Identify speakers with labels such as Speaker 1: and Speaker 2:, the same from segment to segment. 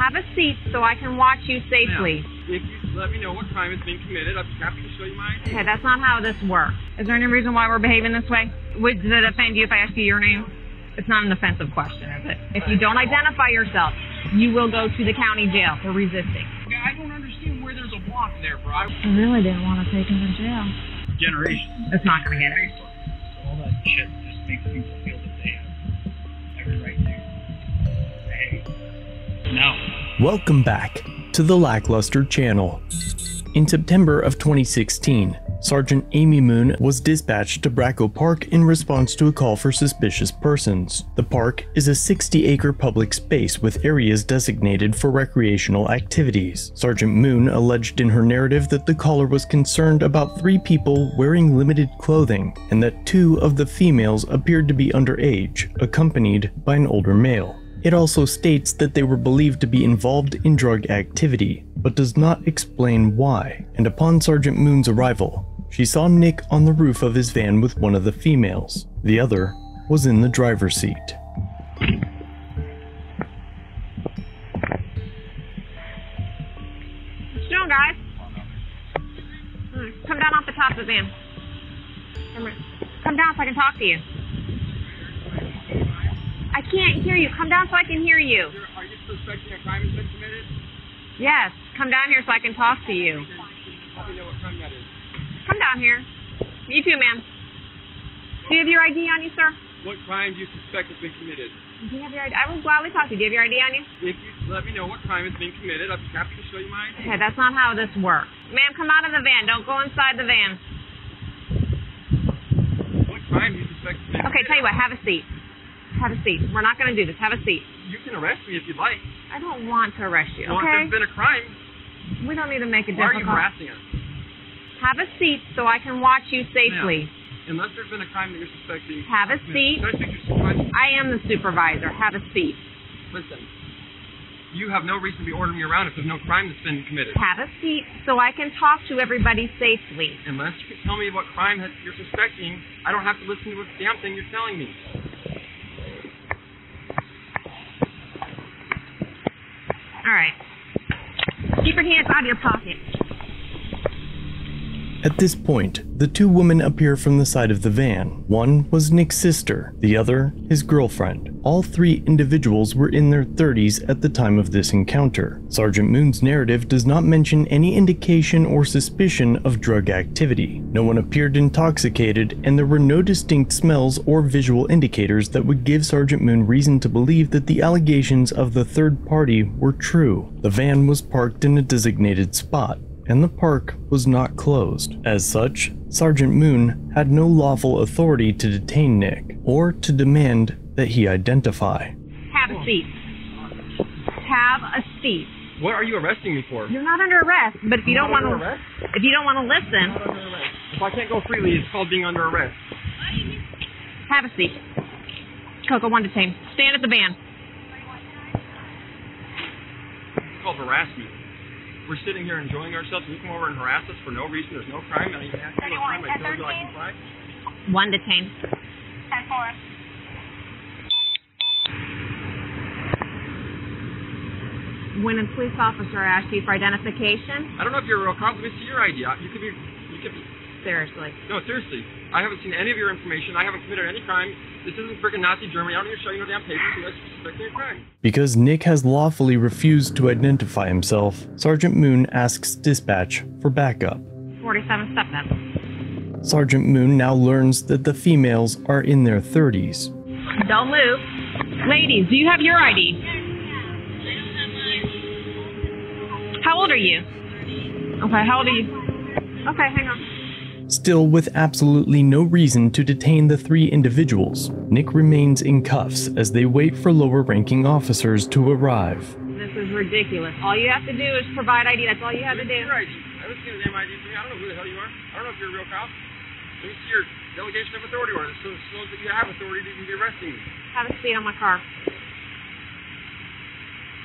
Speaker 1: Have a seat so I can watch you safely.
Speaker 2: Now, if you let me know what crime has been committed, I'd be happy to show you my ID.
Speaker 1: Okay, that's not how this works. Is there any reason why we're behaving this way? Does it offend you if I ask you your name? It's not an offensive question, is it? If you don't identify yourself, you will go to the county jail for resisting.
Speaker 2: Okay, I don't understand where there's a block there, bro.
Speaker 1: I really didn't want to take him to jail.
Speaker 2: Generations.
Speaker 1: It's not going to get it.
Speaker 3: All that shit just makes people feel that they have every right to say, no.
Speaker 4: Welcome back to the LackLuster channel. In September of 2016, Sergeant Amy Moon was dispatched to Bracco Park in response to a call for suspicious persons. The park is a 60-acre public space with areas designated for recreational activities. Sergeant Moon alleged in her narrative that the caller was concerned about 3 people wearing limited clothing and that 2 of the females appeared to be underage, accompanied by an older male. It also states that they were believed to be involved in drug activity, but does not explain why. And upon Sergeant Moon's arrival, she saw Nick on the roof of his van with one of the females. The other was in the driver's seat.
Speaker 1: What you doing, guys? Come down off the top of the van. Come down so I can talk to you. I can't hear you. Come down so I can hear you.
Speaker 2: Are you suspecting a crime has been committed?
Speaker 1: Yes. Come down here so I can talk to you.
Speaker 2: Let me know what crime that is.
Speaker 1: Come down here. You too, ma'am. Do you have your ID on you, sir?
Speaker 2: What crime do you suspect has been committed?
Speaker 1: Do you have your ID? I will gladly talk to you. Do you have your ID on you?
Speaker 2: If you let me know what crime has been committed, I'd be happy to show you my ID.
Speaker 1: Okay, that's not how this works. Ma'am, come out of the van. Don't go inside the van.
Speaker 2: What crime do you suspect has been
Speaker 1: Okay,
Speaker 2: committed?
Speaker 1: tell you what. Have a seat. Have a seat. We're not going to do this. Have a seat.
Speaker 2: You can arrest me if you'd like.
Speaker 1: I don't want to arrest you,
Speaker 2: Well,
Speaker 1: okay?
Speaker 2: if there's been a crime,
Speaker 1: We don't need to make it
Speaker 2: why are you
Speaker 1: difficult.
Speaker 2: harassing us?
Speaker 1: Have a seat so I can watch you safely.
Speaker 2: Now, unless there's been a crime that you're suspecting.
Speaker 1: Have a seat.
Speaker 2: Can I speak to your supervisor?
Speaker 1: I am the supervisor. Have a seat.
Speaker 2: Listen, you have no reason to be ordering me around if there's no crime that's been committed.
Speaker 1: Have a seat so I can talk to everybody safely.
Speaker 2: Unless you can tell me what crime you're suspecting, I don't have to listen to what damn thing you're telling me.
Speaker 1: All right. Keep your hands out of your pocket.
Speaker 4: At this point, the 2 women appear from the side of the van. One was Nick's sister, the other his girlfriend. All 3 individuals were in their 30s at the time of this encounter. Sergeant Moon's narrative does not mention any indication or suspicion of drug activity. No one appeared intoxicated, and there were no distinct smells or visual indicators that would give Sergeant Moon reason to believe that the allegations of the third party were true. The van was parked in a designated spot, and the park was not closed. As such, Sergeant Moon had no lawful authority to detain Nick, or to demand that he identify.
Speaker 1: Have a seat. Have a seat.
Speaker 2: What are you arresting me for?
Speaker 1: You're not under arrest, but if you don't want to,
Speaker 2: arrest?
Speaker 1: if you don't want to listen,
Speaker 2: I'm not under arrest. If I can't go freely, it's called being under arrest.
Speaker 1: have a seat. Coco, 1 detained. Stand at the van.
Speaker 2: It's called harassment. We're sitting here enjoying ourselves, and you come over and harass us for no reason. There's no crime. I even ask you what crime. I told you I comply.
Speaker 1: 1 detained.
Speaker 5: 10-4.
Speaker 1: When a police officer asks you for identification,
Speaker 2: I don't know if you're a real cop. Let me see your ID. You could be.
Speaker 1: seriously.
Speaker 2: No, seriously. I haven't seen any of your information. I haven't committed any crime. This isn't freaking Nazi Germany. I don't even show you no damn papers unless you're suspecting a crime.
Speaker 4: Because Nick has lawfully refused to identify himself, Sergeant Moon asks dispatch for backup.
Speaker 1: 47 step then.
Speaker 4: Sergeant Moon now learns that the females are in their 30s.
Speaker 1: Don't move. Ladies, do you have your ID? How old are you? Okay, how old are you? Okay, hang on.
Speaker 4: Still, with absolutely no reason to detain the 3 individuals, Nick remains in cuffs as they wait for lower-ranking officers to arrive.
Speaker 1: This is ridiculous. All you have to do is provide ID. That's all you have to do.
Speaker 2: Your ID. I haven't seen a damn ID from you. I don't know who the hell you are. I don't know if you're a real cop. Let me see your delegation of authority order. So it shows that you have authority to even be arresting me.
Speaker 1: Have a seat on my car.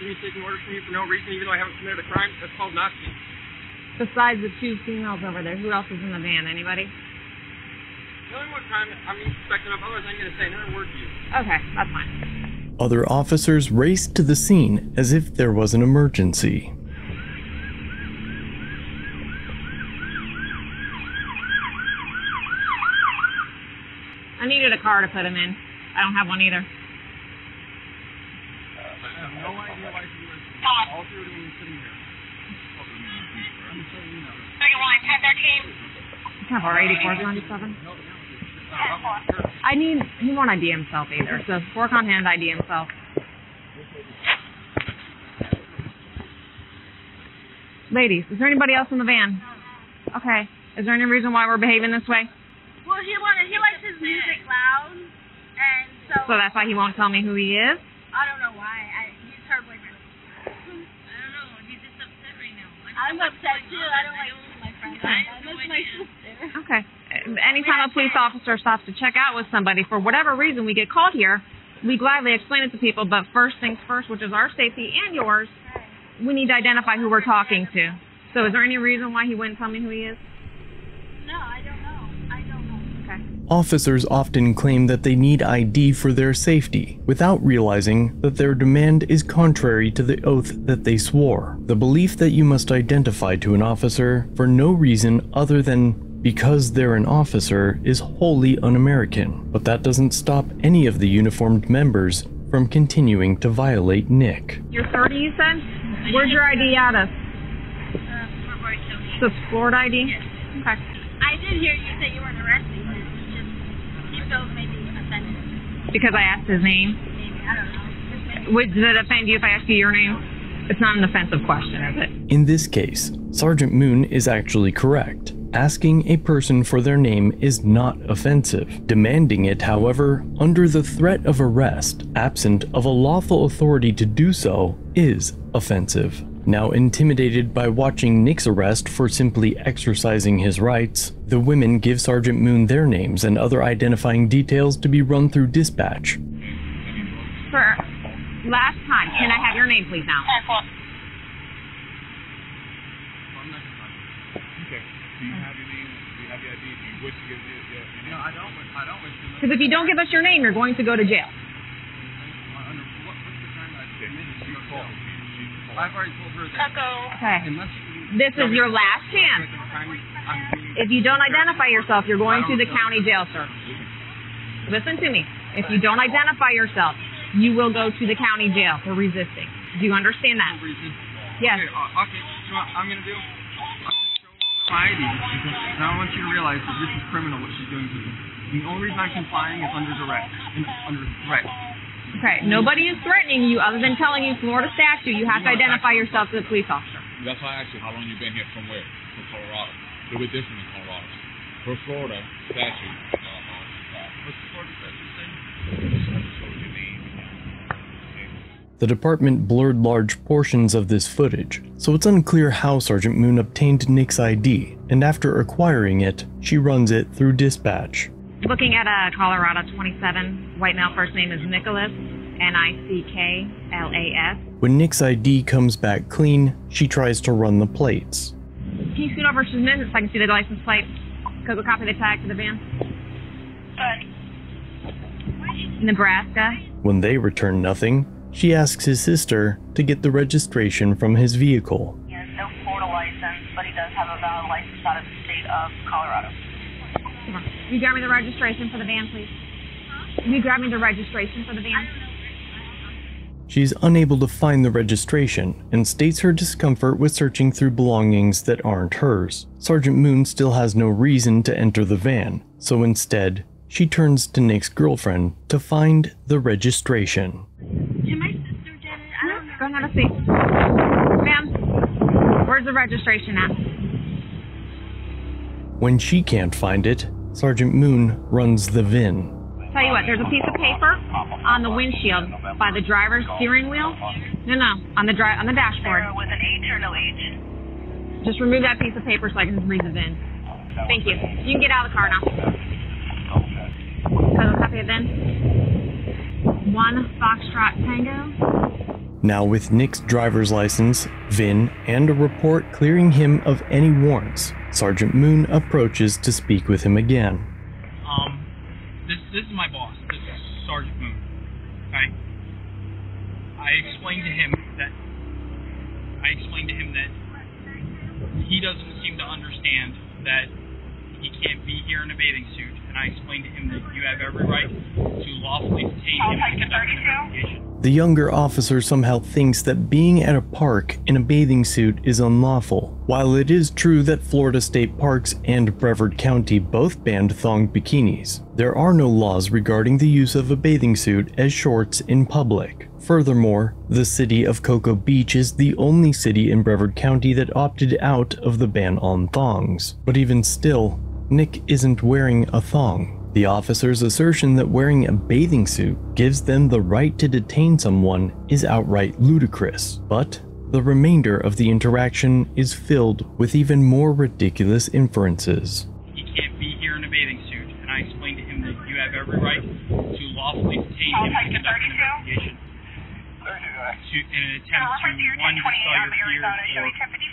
Speaker 2: Can you taking orders from me for no reason, even though I haven't committed a crime? That's called Nazi.
Speaker 1: Besides the 2 females over there, who else is in the van? Anybody?
Speaker 2: Tell me what crime I'm suspecting of, otherwise I'm going to say another word to you.
Speaker 1: Okay, that's fine.
Speaker 4: Other officers race to the scene as if there was an emergency.
Speaker 1: I needed a car to put him in. I don't have one either.
Speaker 2: I have no idea why she was all through doing sitting here. I'm saying, you know.
Speaker 1: Second line, 1013. Kind of our 8497. I need, he won't ID himself either, so work on him to ID himself. Ladies, is there anybody else in the van? Okay. Is there any reason why we're behaving this way?
Speaker 5: Well, he likes his music loud, and so
Speaker 1: So that's why he won't tell me who he is?
Speaker 5: I don't know why. He's her boyfriend.
Speaker 6: I don't know. He's just upset right now.
Speaker 5: I'm upset too. I don't like my friend. I miss my sister.
Speaker 1: Okay. Anytime a police officer stops to check out with somebody, for whatever reason we get called here, we gladly explain it to people, but first things first, which is our safety and yours, we need to identify who we're talking to. So is there any reason why he wouldn't tell me who he is?
Speaker 5: No, I don't know.
Speaker 1: Okay.
Speaker 4: Officers often claim that they need ID for their safety, without realizing that their demand is contrary to the oath that they swore. The belief that you must identify to an officer for no reason other than because they're an officer is wholly un-American, but that doesn't stop any of the uniformed members from continuing to violate Nick.
Speaker 1: You're 30, you said? Where's your ID out of? So it's Florida ID?
Speaker 5: Yes.
Speaker 1: Okay.
Speaker 5: I did hear you say you weren't arresting him. It's just he feels maybe offended.
Speaker 1: Because I asked his name?
Speaker 5: Maybe, I don't know.
Speaker 1: Does it offend you if I ask you your name? It's not an offensive question, is it?
Speaker 4: In this case, Sergeant Moon is actually correct. Asking a person for their name is not offensive. Demanding it, however, under the threat of arrest, absent of a lawful authority to do so, is offensive. Now intimidated by watching Nick's arrest for simply exercising his rights, the women give Sergeant Moon their names and other identifying details to be run through dispatch.
Speaker 1: For last time, can I have your name, please, now?
Speaker 2: Okay. Do you have your name? Do you have your ID? Do you wish to give your name? No, I don't wish to.
Speaker 1: Because if you don't give us your name, you're going to go to jail.
Speaker 2: What's the time that I submitted? She called. I've already told her that.
Speaker 1: Okay.
Speaker 2: Unless
Speaker 1: This is your last chance. If you don't identify yourself, you're going to the county jail, sir. Listen to me. If you don't identify yourself, you will go to the county jail for resisting. Do you understand that? Yes.
Speaker 2: Okay, so what I'm going to do? I'm going to show my ID. And I want you to realize that this is criminal what she's doing to me. The only reason I'm complying is under threat.
Speaker 1: Okay, nobody is threatening you other than telling you Florida statute. You have to identify yourself to the police officer.
Speaker 7: That's why I asked you how long you've been here, from where? From Colorado. A little bit different in Colorado. For Florida statute,
Speaker 2: What's the Florida statute say?
Speaker 4: The department blurred large portions of this footage, so it's unclear how Sergeant Moon obtained Nick's ID, and after acquiring it, she runs it through dispatch.
Speaker 1: Looking at Colorado 27, white male, first name is Nicholas, Nicklas.
Speaker 4: When Nick's ID comes back clean, she tries to run the plates.
Speaker 1: Can you scoot over just a minute so I can see the license plate? Because we'll copy the tag to the van. Nebraska.
Speaker 4: When they return nothing, she asks his sister to get the registration from his vehicle.
Speaker 8: He has no Florida license, but he does have a valid license out of the state of Colorado.
Speaker 1: Will you grab me the registration for the van, please? Will you grab me the registration for the van?
Speaker 4: She's unable to find the registration and states her discomfort with searching through belongings that aren't hers. Sergeant Moon still has no reason to enter the van, so instead, she turns to Nick's girlfriend to find the registration.
Speaker 5: Can my sister get it? I don't know.
Speaker 1: Go and have a seat. Ma'am, where's the registration at?
Speaker 4: When she can't find it, Sergeant Moon runs the VIN.
Speaker 1: Tell you what, there's a piece of paper on the windshield by the driver's steering wheel. No, on the dashboard.
Speaker 8: With an H or no H?
Speaker 1: Just remove that piece of paper so I can read the VIN. Thank you. You can get out of the car now. Got a copy of VIN? 1 Foxtrot Tango.
Speaker 4: Now with Nick's driver's license, VIN, and a report clearing him of any warrants, Sergeant Moon approaches to speak with him again.
Speaker 3: This is my boss. This is Sergeant Moon. Okay? I explained to him that he doesn't seem to understand that he can't be here in a bathing suit, and I explained to him that you have every right to lawfully detain him and conduct an investigation.
Speaker 4: The younger officer somehow thinks that being at a park in a bathing suit is unlawful. While it is true that Florida State Parks and Brevard County both banned thong bikinis, there are no laws regarding the use of a bathing suit as shorts in public. Furthermore, the city of Cocoa Beach is the only city in Brevard County that opted out of the ban on thongs. But even still, Nick isn't wearing a thong. The officer's assertion that wearing a bathing suit gives them the right to detain someone is outright ludicrous, but the remainder of the interaction is filled with even more ridiculous inferences.
Speaker 3: He can't be here in a bathing suit, and I explained to him that you have every right to lawfully detain him and conduct an investigation. In an attempt to, one, dispel your fears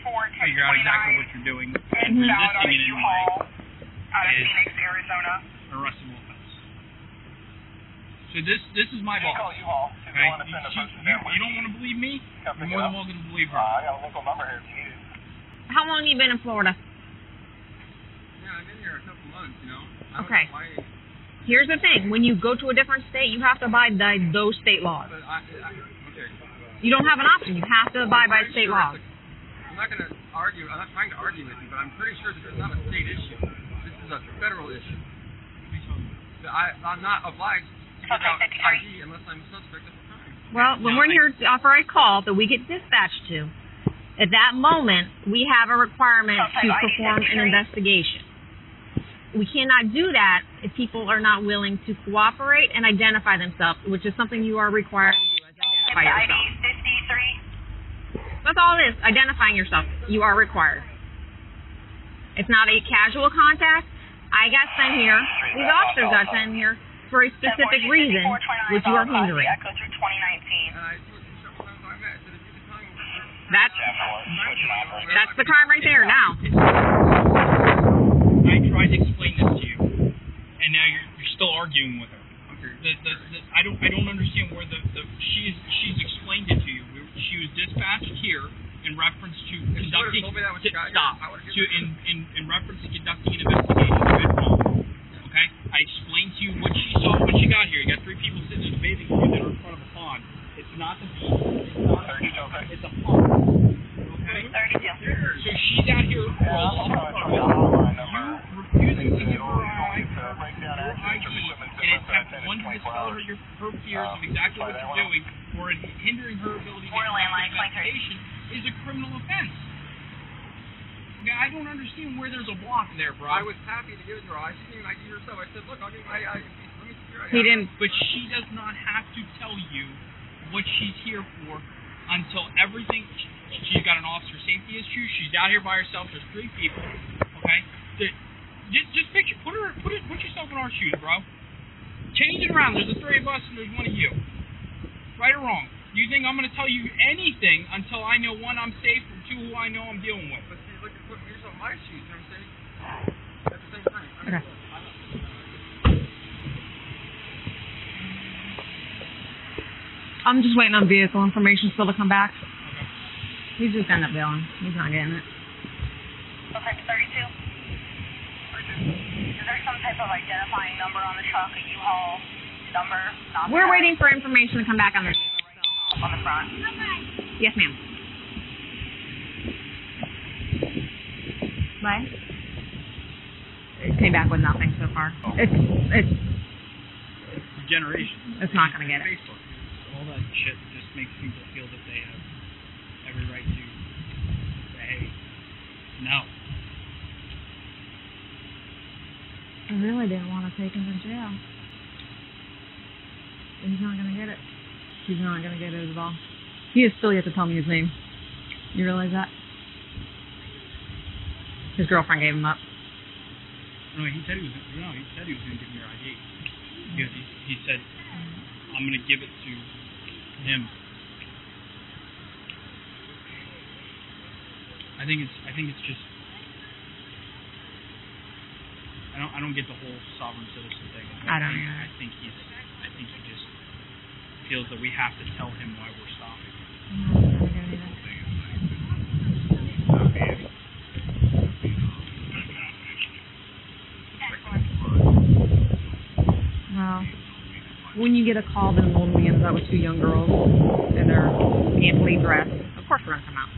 Speaker 3: or figure out exactly what you're doing, and resisting it in a way is an arrestable offense. So this is my boss. Okay? You don't want to believe me? You're more than welcome to believe her.
Speaker 2: I got a local number here if you need it.
Speaker 1: How long have you been in Florida?
Speaker 2: Yeah, I've been here a couple months, you know.
Speaker 1: Okay. Here's the thing. When you go to a different state, you have to abide by those state laws.
Speaker 2: Okay.
Speaker 1: You don't have an option. You have to abide by state laws.
Speaker 2: I'm not going to argue. I'm not trying to argue with you, but I'm pretty sure this is not a state issue. This is a federal issue. I'm not obliged to give out ID unless I'm suspect of a crime.
Speaker 1: Well, when we're here for a call that we get dispatched to, at that moment, we have a requirement to perform an investigation. We cannot do that if people are not willing to cooperate and identify themselves, which is something you are required to do, identify yourself. That's all it is, identifying yourself. You are required. It's not a casual contact. I got sent here, these officers got sent here for a specific reason, which you are hindering. That's the crime right there now.
Speaker 3: I tried to explain this to you, and now you're still arguing with her. I don't understand where she's explained it to you. She was dispatched here in reference to conducting in reference to conducting an investigation. Okay, I explained to you what she saw when she got here. You got three people sitting in a bathing suit that are in front of a pond. It's not the beach. It's a pond. Okay. So she's out here for a lawful purpose. You refusing to give her ID, and attempt one to dispel her fears of exactly what you're doing, or hindering her ability to conduct an investigation is a criminal offense. Okay, I don't understand where there's a block there, bro.
Speaker 2: I was happy to give it to her. I didn't even ID herself. I said, look, I'll give you my ID. Let me see your ID.
Speaker 1: He didn't.
Speaker 3: But she does not have to tell you what she's here for until everything. She's got an officer safety issue. She's out here by herself. There's three people. Okay, just picture. Put yourself in our shoes, bro. Change it around. There's the three of us and there's one of you. Right or wrong? Do you think I'm going to tell you anything until I know, one, I'm safe, or two, who I know I'm dealing with?
Speaker 2: But see, look, put yourself in my shoes, you know what I'm saying? At the same time.
Speaker 1: Okay. I'm just waiting on vehicle information still to come back. He's just end up bailing. He's not getting it.
Speaker 8: Okay, 32. Is there some type of identifying number on the truck, a U-Haul number?
Speaker 1: We're waiting for information to come back on the vehicle.
Speaker 8: On the front.
Speaker 1: Yes, ma'am. Bye. It came back with nothing so far. It's
Speaker 3: Generation.
Speaker 1: It's not going to get it.
Speaker 3: Facebook. All that shit just makes people feel that they have every right to say, hey, no.
Speaker 1: I really didn't want to take him to jail. He's not going to get it. He's not going to get it at all. He is still yet to tell me his name. You realize that? His girlfriend gave him up.
Speaker 3: No, he said he was going to give me your ID. Because he said, I'm going to give it to him. I think it's just, I don't get the whole sovereign citizen thing.
Speaker 1: I don't either.
Speaker 3: I think he just feels that we have to tell him why we're stopping.
Speaker 1: you get a call that an old man is out with two young girls and they're scantily dressed, of course we're going to come out.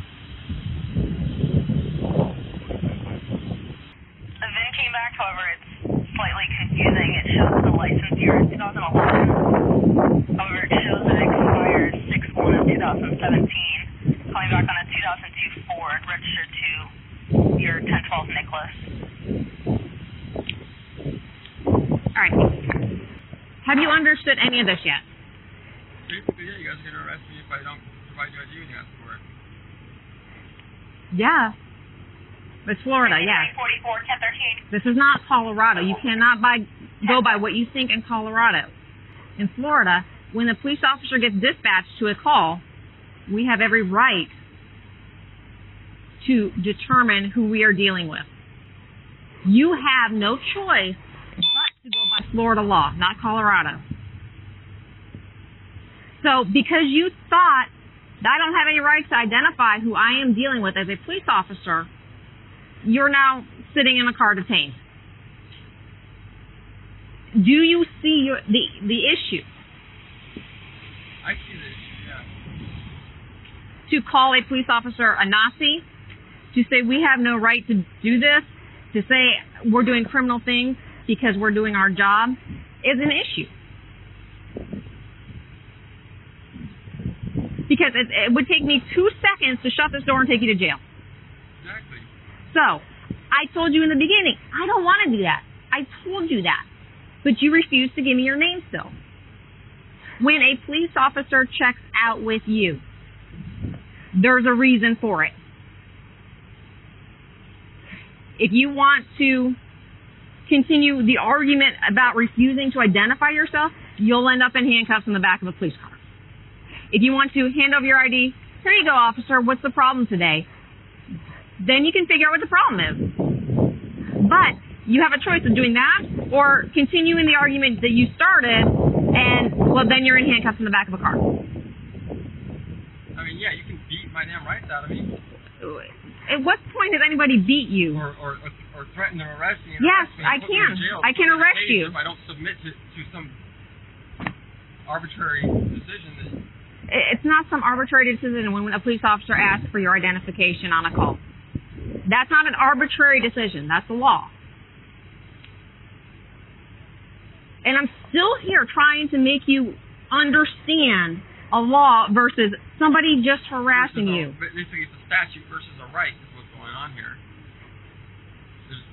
Speaker 8: The VIN came back, however, it's slightly confusing. It shows the license year in 2011. However, it shows that it expired 6/1 of 2017. Coming back on a 2002 Ford, registered to your 1012 Nicholas.
Speaker 1: All right. Have you understood any of this yet?
Speaker 2: Basically, yeah, you guys are going to arrest me if I don't provide you ID when you ask for it.
Speaker 1: Yeah. It's Florida, yeah.
Speaker 8: 44, 1013.
Speaker 1: This is not Colorado. You cannot go by what you think in Colorado. In Florida, when the police officer gets dispatched to a call, we have every right to determine who we are dealing with. You have no choice but to go by Florida law, not Colorado. So because you thought that I don't have any rights to identify who I am dealing with as a police officer, you're now sitting in a car detained. Do you see the issue?
Speaker 2: I see the issue, yeah.
Speaker 1: To call a police officer a Nazi, to say we have no right to do this, to say we're doing criminal things because we're doing our job, is an issue. Because it would take me 2 seconds to shut this door and take you to jail.
Speaker 2: Exactly.
Speaker 1: So, I told you in the beginning, I don't want to do that. I told you that. But you refuse to give me your name still. When a police officer checks out with you, there's a reason for it. If you want to continue the argument about refusing to identify yourself, you'll end up in handcuffs in the back of a police car. If you want to hand over your ID, here you go, officer, what's the problem today? Then you can figure out what the problem is. But you have a choice of doing that or continuing the argument that you started, and, well, then you're in handcuffs in the back of a car.
Speaker 2: I mean, yeah, you can beat my damn rights out of me.
Speaker 1: At what point has anybody beat you?
Speaker 2: Or threaten to arrest me.
Speaker 1: Yes,
Speaker 2: arrest me
Speaker 1: I
Speaker 2: and put me
Speaker 1: can.
Speaker 2: in jail
Speaker 1: I can arrest you.
Speaker 2: If I don't submit to some arbitrary decision.
Speaker 1: It's not some arbitrary decision when a police officer asks for your identification on a call. That's not an arbitrary decision. That's the law. And I'm still here trying to make you understand a law versus somebody just harassing you.
Speaker 2: Basically, it's a statute versus a right is what's going on here.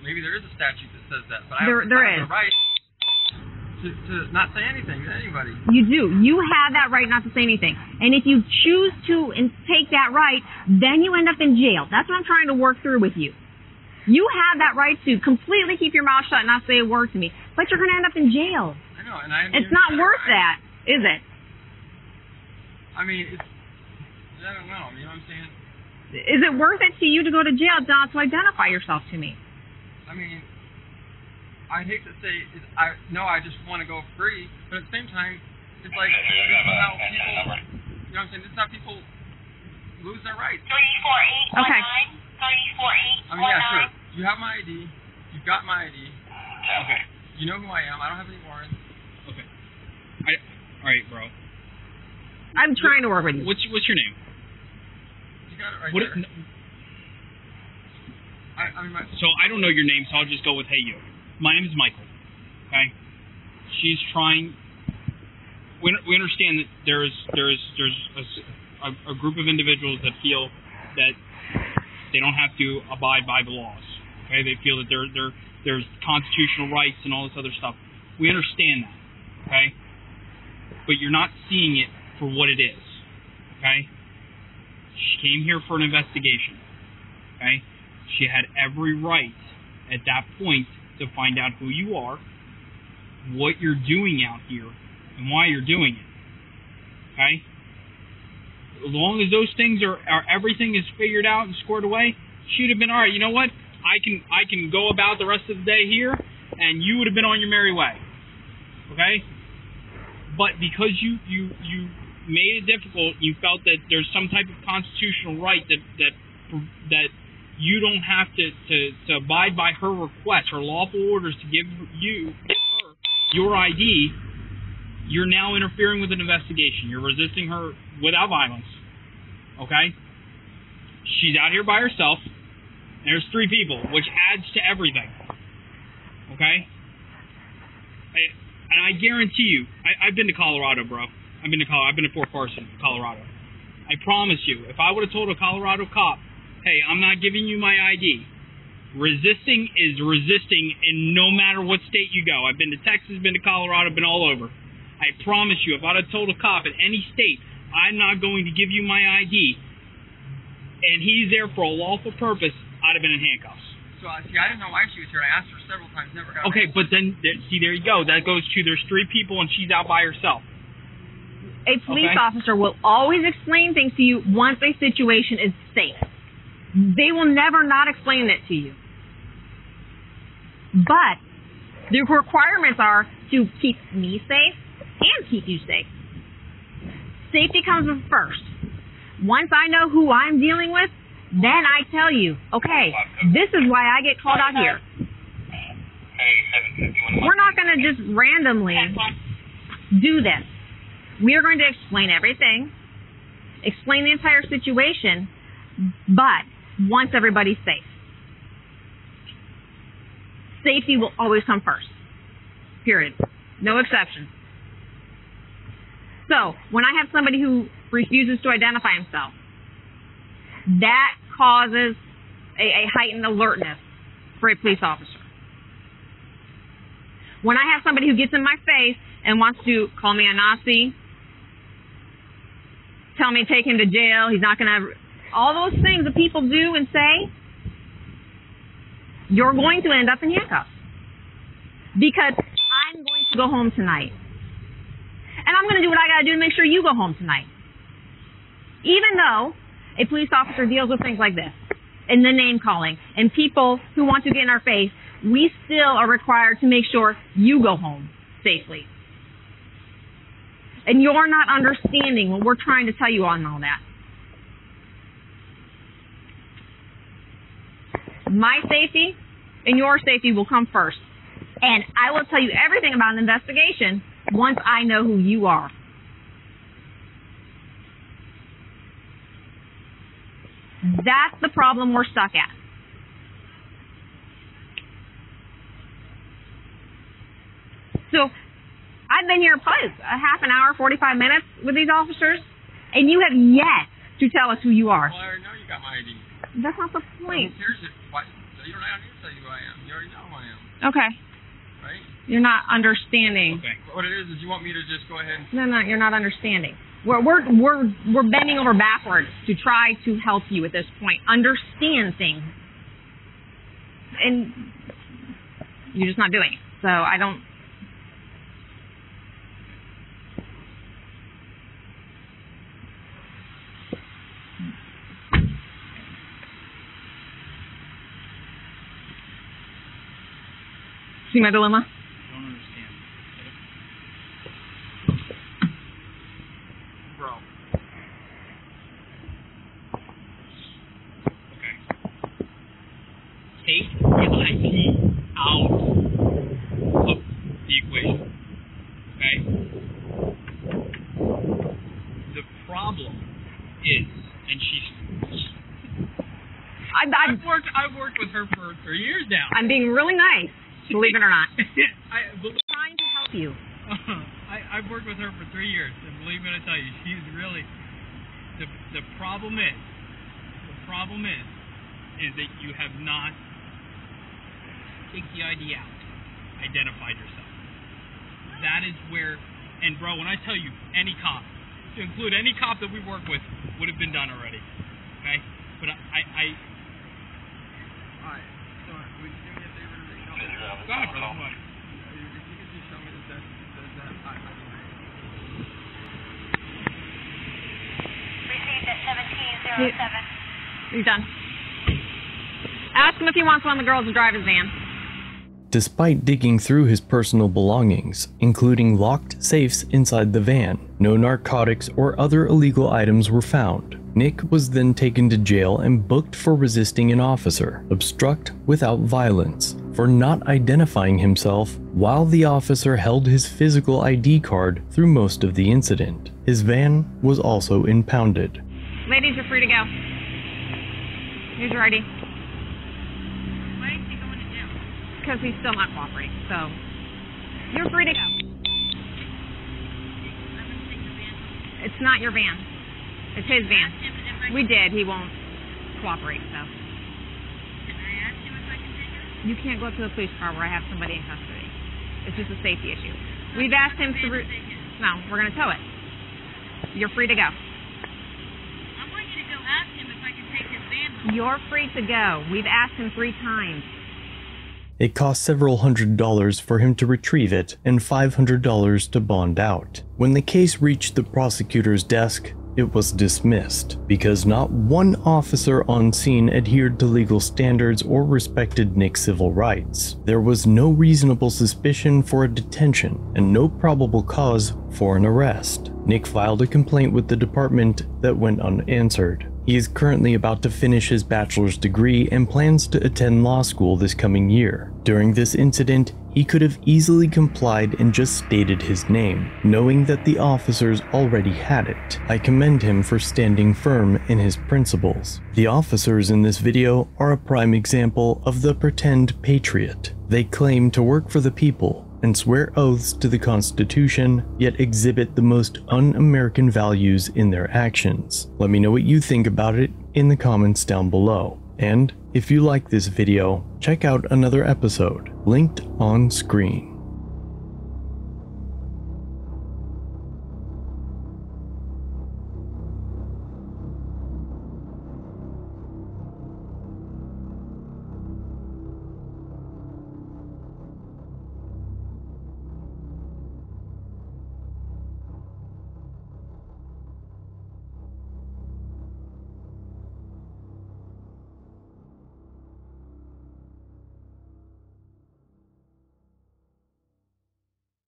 Speaker 2: Maybe there is a statute that says that, but I have the right to not say anything to anybody.
Speaker 1: You do. You have that right not to say anything. And if you choose to take that right, then you end up in jail. That's what I'm trying to work through with you. You have that right to completely keep your mouth shut and not say a word to me, but you're going to end up in jail.
Speaker 2: I know, and
Speaker 1: it's not worth that, is it?
Speaker 2: I mean, I don't know. You know what I'm saying?
Speaker 1: Is it worth it to you to go to jail not to identify yourself to me?
Speaker 2: I mean, I hate to say, I just want to go free, but at the same time, it's like, this is how people, you know what I'm saying, this is how people lose their rights.
Speaker 8: 34819.
Speaker 1: Okay.
Speaker 8: 34819.
Speaker 2: I mean, yeah, sure. You have my ID. You've got my ID. Okay. You know who I am. I don't have any warrants.
Speaker 3: Okay. All right, bro.
Speaker 1: I'm trying to work with you.
Speaker 3: What's your name?
Speaker 2: You got it right
Speaker 3: there. So I don't know your name, so I'll just go with hey you. My name is Michael. Okay. She's trying. We understand that there's a group of individuals that feel that they don't have to abide by the laws. Okay. They feel that there's constitutional rights and all this other stuff. We understand that. Okay. But you're not seeing it for what it is. Okay. She came here for an investigation. Okay. She had every right at that point to find out who you are, what you're doing out here, and why you're doing it. Okay? As long as those things are everything is figured out and squared away, she'd have been all right. You know what? I can go about the rest of the day here, and you would have been on your merry way. Okay? But because you made it difficult, you felt that there's some type of constitutional right that you don't have to abide by her requests, her lawful orders to give her your ID, You're now interfering with an investigation. You're resisting her without violence. Okay? She's out here by herself. There's 3 people, which adds to everything. Okay? And I guarantee you, I've been to Colorado, bro. I've been to Fort Carson, Colorado. I promise you, if I would have told a Colorado cop, hey, I'm not giving you my ID, resisting is resisting, and no matter what state you go. I've been to Texas, been to Colorado, been all over. I promise you, if I'd have told a cop in any state, I'm not going to give you my ID, and he's there for a lawful purpose, I'd have been in handcuffs.
Speaker 2: So, see, I didn't know why she was here. I asked her several times, never got
Speaker 3: Okay, but then, see, there you go. That goes to there's 3 people, and she's out by herself.
Speaker 1: A police officer will always explain things to you once a situation is safe. They will never not explain it to you. But the requirements are to keep me safe and keep you safe. Safety comes first. Once I know who I'm dealing with, then I tell you, okay, this is why I get called out here. We're not going to just randomly do this. We are going to explain everything, explain the entire situation, but once everybody's safe. Safety will always come first. Period. No exceptions. So, when I have somebody who refuses to identify himself, that causes a heightened alertness for a police officer. When I have somebody who gets in my face and wants to call me a Nazi, tell me take him to jail, he's not going to... All those things that people do and say, you're going to end up in handcuffs. Because I'm going to go home tonight. And I'm going to do what I got to do to make sure you go home tonight. Even though a police officer deals with things like this, and the name calling, and people who want to get in our face, we still are required to make sure you go home safely. And you're not understanding what we're trying to tell you on all that. My safety and your safety will come first. And I will tell you everything about an investigation once I know who you are. That's the problem we're stuck at. So, I've been here probably a half an hour, 45 minutes with these officers, and you have yet to tell us who you are.
Speaker 2: Well, I already know you got my ID.
Speaker 1: That's not the point.
Speaker 2: Here's it. Why? So you don't need to tell you who I am. You already know who I am.
Speaker 1: Okay.
Speaker 2: Right?
Speaker 1: You're not understanding.
Speaker 2: Okay. What it is you want me to just go ahead and...
Speaker 1: No, you're not understanding. We're bending over backwards to try to help you at this point understand things, and you're just not doing it. So I don't. See my dilemma?
Speaker 3: Don't understand. Bro. Okay. Take the ID out of the equation. Okay? The problem is, and I've worked with her for 3 years now.
Speaker 1: I'm being really nice, believe it or not.
Speaker 3: I'm
Speaker 1: trying to help you.
Speaker 3: I've worked with her for 3 years, and believe me when I tell you, she's really... The problem is that you have not take the ID out, identified yourself. That is where, and bro, when I tell you, any cop, to include any cop that we work with, would have been done already. Okay? But Alright, so would you do me a favor to make sure? Go ahead, brother. What? If you could just show me that I
Speaker 5: Received at 1707.
Speaker 1: You're done. Ask him if he wants one of the girls to drive his van.
Speaker 4: Despite digging through his personal belongings, including locked safes inside the van, no narcotics or other illegal items were found. Nick was then taken to jail and booked for resisting an officer, obstruct without violence. for not identifying himself while the officer held his physical ID card through most of the incident. His van was also impounded.
Speaker 1: Ladies, you're free to go. Here's your ID.
Speaker 6: Why is he going to jail?
Speaker 1: Because he's still not cooperating, so you're free to go.
Speaker 6: I'm going to take the van home.
Speaker 1: It's not your van. It's his van.
Speaker 6: Ask him if I
Speaker 1: We
Speaker 6: can-
Speaker 1: did. He won't cooperate, so.
Speaker 6: Can I ask him if I can take it?
Speaker 1: You can't go up to the police car where I have somebody in custody. It's just a safety issue. We've asked him through. No, we're going to tow it. You're free to go.
Speaker 6: I want you to go ask him if I can take his van home.
Speaker 1: You're free to go. We've asked him 3 times.
Speaker 4: It cost several $100s for him to retrieve it and $500 to bond out. When the case reached the prosecutor's desk, it was dismissed because not one officer on scene adhered to legal standards or respected Nick's civil rights. There was no reasonable suspicion for a detention and no probable cause for an arrest. Nick filed a complaint with the department that went unanswered. He is currently about to finish his bachelor's degree and plans to attend law school this coming year. During this incident, he could have easily complied and just stated his name, knowing that the officers already had it. I commend him for standing firm in his principles. The officers in this video are a prime example of the pretend patriot. They claim to work for the people and swear oaths to the Constitution, yet exhibit the most un-American values in their actions. Let me know what you think about it in the comments down below. And if you like this video, check out another episode linked on screen.